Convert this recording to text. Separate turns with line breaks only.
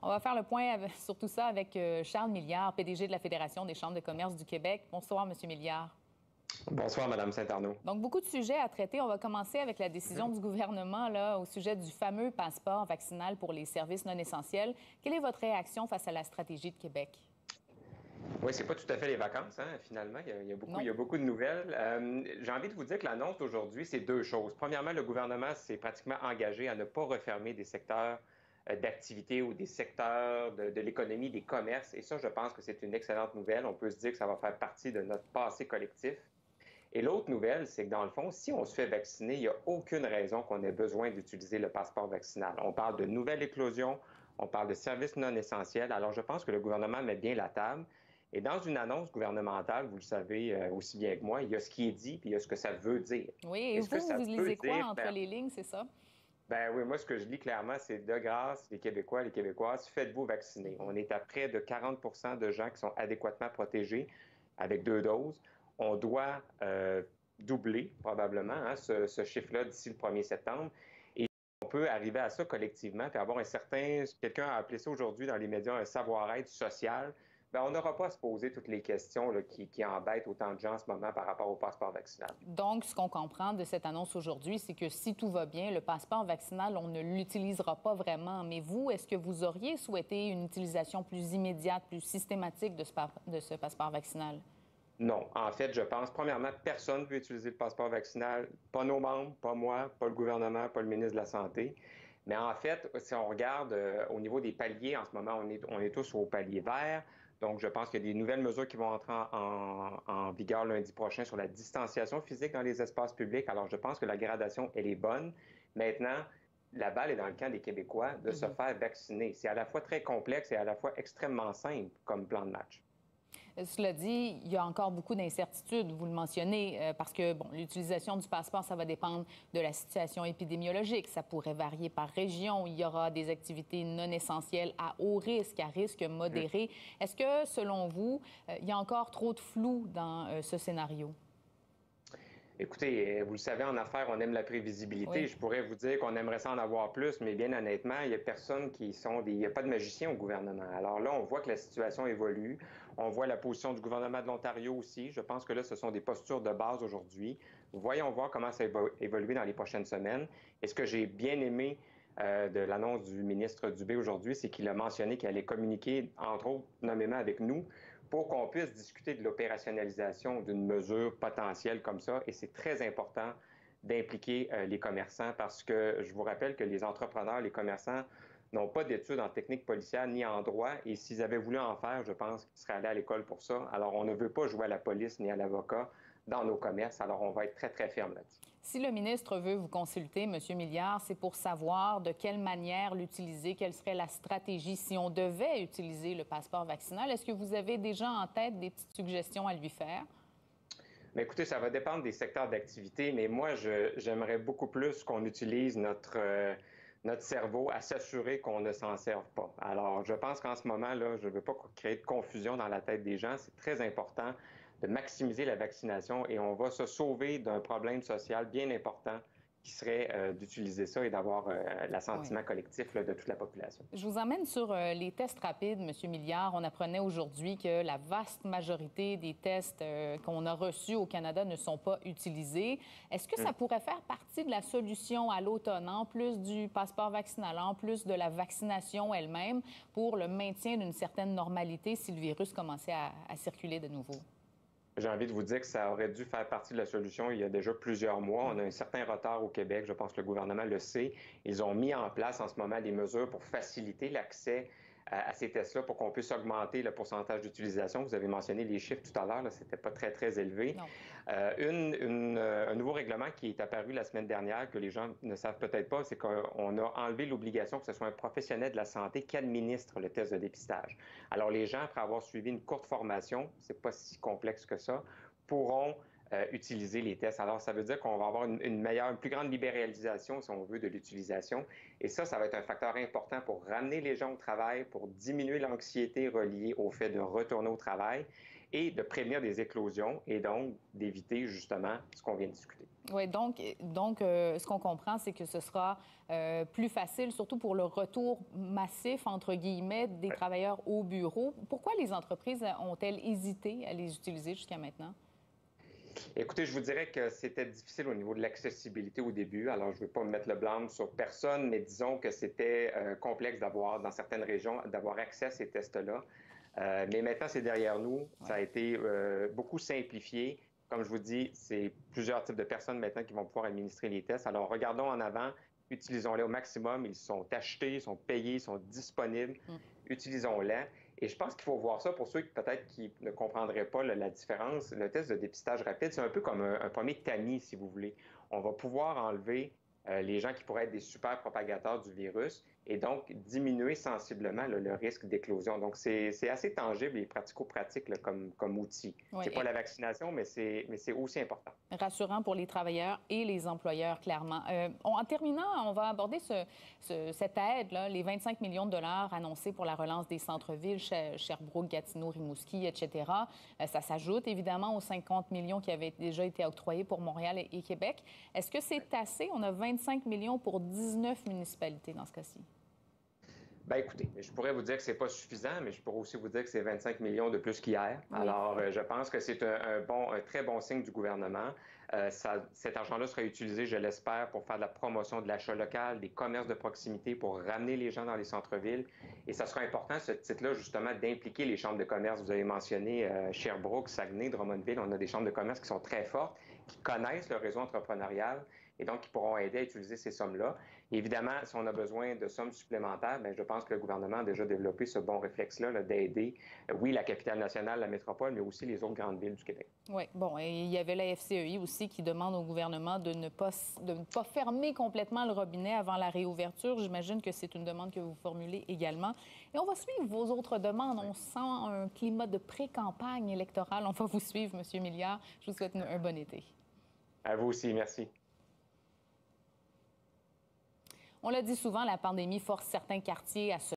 On va faire le point sur tout ça avec Charles Milliard, PDG de la Fédération des chambres de commerce du Québec. Bonsoir, M. Milliard.
Bonsoir, Madame Saint-Arnaud.
Donc, beaucoup de sujets à traiter. On va commencer avec la décision du gouvernement là, au sujet du fameux passeport vaccinal pour les services non essentiels. Quelle est votre réaction face à la stratégie de Québec?
Oui, c'est pas tout à fait les vacances, hein, finalement. Il y a
Non.
beaucoup de nouvelles. J'ai envie de vous dire que l'annonce d'aujourd'hui, c'est deux choses. Premièrement, le gouvernement s'est pratiquement engagé à ne pas refermer des secteurs d'activité ou des secteurs de l'économie, des commerces. Et ça, je pense que c'est une excellente nouvelle. On peut se dire que ça va faire partie de notre passé collectif. Et l'autre nouvelle, c'est que dans le fond, si on se fait vacciner, il n'y a aucune raison qu'on ait besoin d'utiliser le passeport vaccinal. On parle de nouvelles éclosions, on parle de services non essentiels. Alors, je pense que le gouvernement met bien la table. Et dans une annonce gouvernementale, vous le savez aussi bien que moi, il y a ce qui est dit, puis il y a ce que ça veut dire.
Oui, et
Et ce que
vous,
ça
vous
veut
lisez quoi
dire,
entre les lignes, c'est ça?
ben oui, moi, ce que je lis clairement, c'est de grâce, les Québécois, les Québécoises, faites-vous vacciner. On est à près de 40 de gens qui sont adéquatement protégés avec 2 doses. On doit doubler probablement hein, ce chiffre-là d'ici le 1er septembre. Et on peut arriver à ça collectivement, puis avoir un certain, quelqu'un a appelé ça aujourd'hui dans les médias, un savoir-être social. Ben, on n'aura pas à se poser toutes les questions là, qui embêtent autant de gens en ce moment par rapport au passeport vaccinal.
Donc, ce qu'on comprend de cette annonce aujourd'hui, c'est que si tout va bien, le passeport vaccinal, on ne l'utilisera pas vraiment. Mais vous, est-ce que vous auriez souhaité une utilisation plus immédiate, plus systématique de ce passeport vaccinal?
Non. En fait, je pense, premièrement, personne ne peut utiliser le passeport vaccinal, pas nos membres, pas moi, pas le gouvernement, pas le ministre de la Santé. Mais en fait, si on regarde au niveau des paliers, en ce moment, on est tous au palier vert. Donc, je pense qu'il y a des nouvelles mesures qui vont entrer en vigueur lundi prochain sur la distanciation physique dans les espaces publics. Alors, je pense que la gradation, elle est bonne. Maintenant, la balle est dans le camp des Québécois de se faire vacciner. C'est à la fois très complexe et à la fois extrêmement simple comme plan de match.
Cela dit, il y a encore beaucoup d'incertitudes, vous le mentionnez, parce que bon, l'utilisation du passeport, ça va dépendre de la situation épidémiologique. Ça pourrait varier par région. Il y aura des activités non essentielles à haut risque, à risque modéré. Est-ce que, selon vous, il y a encore trop de flou dans ce scénario?
Écoutez, vous le savez, en affaires, on aime la prévisibilité.
Oui.
Je pourrais vous dire qu'on aimerait ça en avoir plus, mais bien honnêtement, il n'y a personne qui sont des... Il n'y a pas de magicien au gouvernement. Alors là, on voit que la situation évolue. On voit la position du gouvernement de l'Ontario aussi. Je pense que là, ce sont des postures de base aujourd'hui. Voyons voir comment ça va évoluer dans les prochaines semaines. Et ce que j'ai bien aimé de l'annonce du ministre Dubé aujourd'hui, c'est qu'il a mentionné qu'il allait communiquer, entre autres, nommément avec nous, pour qu'on puisse discuter de l'opérationnalisation d'une mesure potentielle comme ça. Et c'est très important d'impliquer les commerçants parce que je vous rappelle que les entrepreneurs, les commerçants n'ont pas d'études en technique policière ni en droit. Et s'ils avaient voulu en faire, je pense qu'ils seraient allés à l'école pour ça. Alors, on ne veut pas jouer à la police ni à l'avocat dans nos commerces. Alors, on va être très, très ferme là-dessus.
Si le ministre veut vous consulter, M. Milliard, c'est pour savoir de quelle manière l'utiliser, quelle serait la stratégie si on devait utiliser le passeport vaccinal. Est-ce que vous avez déjà en tête des petites suggestions à lui faire?
Mais écoutez, ça va dépendre des secteurs d'activité, mais moi, j'aimerais beaucoup plus qu'on utilise notre cerveau à s'assurer qu'on ne s'en serve pas. Alors, je pense qu'en ce moment, là, je ne veux pas créer de confusion dans la tête des gens. C'est très important de maximiser la vaccination et on va se sauver d'un problème social bien important qui serait d'utiliser ça et d'avoir
Oui.
l'assentiment collectif là, de toute la population.
Je vous emmène sur les tests rapides, M. Milliard. On apprenait aujourd'hui que la vaste majorité des tests qu'on a reçus au Canada ne sont pas utilisés. Est-ce que ça pourrait faire partie de la solution à l'automne, en plus du passeport vaccinal, en plus de la vaccination elle-même, pour le maintien d'une certaine normalité si le virus commençait à circuler de nouveau?
J'ai envie de vous dire que ça aurait dû faire partie de la solution il y a déjà plusieurs mois. On a un certain retard au Québec. Je pense que le gouvernement le sait. Ils ont mis en place en ce moment des mesures pour faciliter l'accès à ces tests-là pour qu'on puisse augmenter le pourcentage d'utilisation. Vous avez mentionné les chiffres tout à l'heure, c'était pas très, très élevé.
Non.
Un nouveau règlement qui est apparu la semaine dernière, que les gens ne savent peut-être pas, c'est qu'on a enlevé l'obligation que ce soit un professionnel de la santé qui administre le test de dépistage. Alors, les gens, après avoir suivi une courte formation, c'est pas si complexe que ça, pourront utiliser les tests. Alors, ça veut dire qu'on va avoir une plus grande libéralisation, si on veut, de l'utilisation. Et ça va être un facteur important pour ramener les gens au travail, pour diminuer l'anxiété reliée au fait de retourner au travail. et de prévenir des éclosions et donc d'éviter justement ce qu'on vient de discuter.
Oui, donc ce qu'on comprend, c'est que ce sera plus facile, surtout pour le retour massif, entre guillemets, des travailleurs au bureau. Pourquoi les entreprises ont-elles hésité à les utiliser jusqu'à maintenant?
Écoutez, je vous dirais que c'était difficile au niveau de l'accessibilité au début. Alors, je ne veux pas mettre le blâme sur personne, mais disons que c'était complexe d'avoir, dans certaines régions, d'avoir accès à ces tests-là. Mais maintenant, c'est derrière nous. Ça a été beaucoup simplifié. Comme je vous dis, c'est plusieurs types de personnes maintenant qui vont pouvoir administrer les tests. Alors, regardons en avant, utilisons-les au maximum. Ils sont achetés, ils sont payés, ils sont disponibles. Utilisons-les. Et je pense qu'il faut voir ça pour ceux qui peut-être qui ne comprendraient pas la différence. Le test de dépistage rapide, c'est un peu comme un premier tamis, si vous voulez. On va pouvoir enlever les gens qui pourraient être des super propagateurs du virus et donc diminuer sensiblement le risque d'éclosion. Donc, c'est assez tangible et pratico-pratique là, comme outil.
Oui,
C'est pas la vaccination, mais c'est aussi important.
rassurant pour les travailleurs et les employeurs, clairement. En terminant, on va aborder cette aide, les 25 millions de dollars annoncés pour la relance des centres-villes, Sherbrooke, Gatineau, Rimouski, etc. Ça s'ajoute évidemment aux 50 millions qui avaient déjà été octroyés pour Montréal et Québec. Est-ce que c'est assez? On a 25 millions pour 19 municipalités dans ce cas-ci.
Bien, écoutez, je pourrais vous dire que c'est pas suffisant, mais je pourrais aussi vous dire que c'est 25 millions de plus qu'hier. Oui. Alors, je pense que c'est un très bon signe du gouvernement. Cet argent-là sera utilisé, je l'espère, pour faire de la promotion de l'achat local, des commerces de proximité, pour ramener les gens dans les centres-villes. Et ça sera important, ce titre-là, justement, d'impliquer les chambres de commerce. Vous avez mentionné Sherbrooke, Saguenay, Drummondville. On a des chambres de commerce qui sont très fortes, qui connaissent le réseau entrepreneurial et donc qui pourront aider à utiliser ces sommes-là. Évidemment, si on a besoin de sommes supplémentaires, bien, je pense que le gouvernement a déjà développé ce bon réflexe-là d'aider, oui, la capitale nationale, la métropole, mais aussi les autres grandes villes du Québec.
Oui, bon, et il y avait la FCEI aussi qui demande au gouvernement de ne pas fermer complètement le robinet avant la réouverture. J'imagine que c'est une demande que vous formulez également. Et on va suivre vos autres demandes. On sent un climat de pré-campagne électorale. On va vous suivre, M. Milliard. Je vous souhaite un bon été.
À vous aussi, merci.
On l'a dit souvent, la pandémie force certains quartiers à se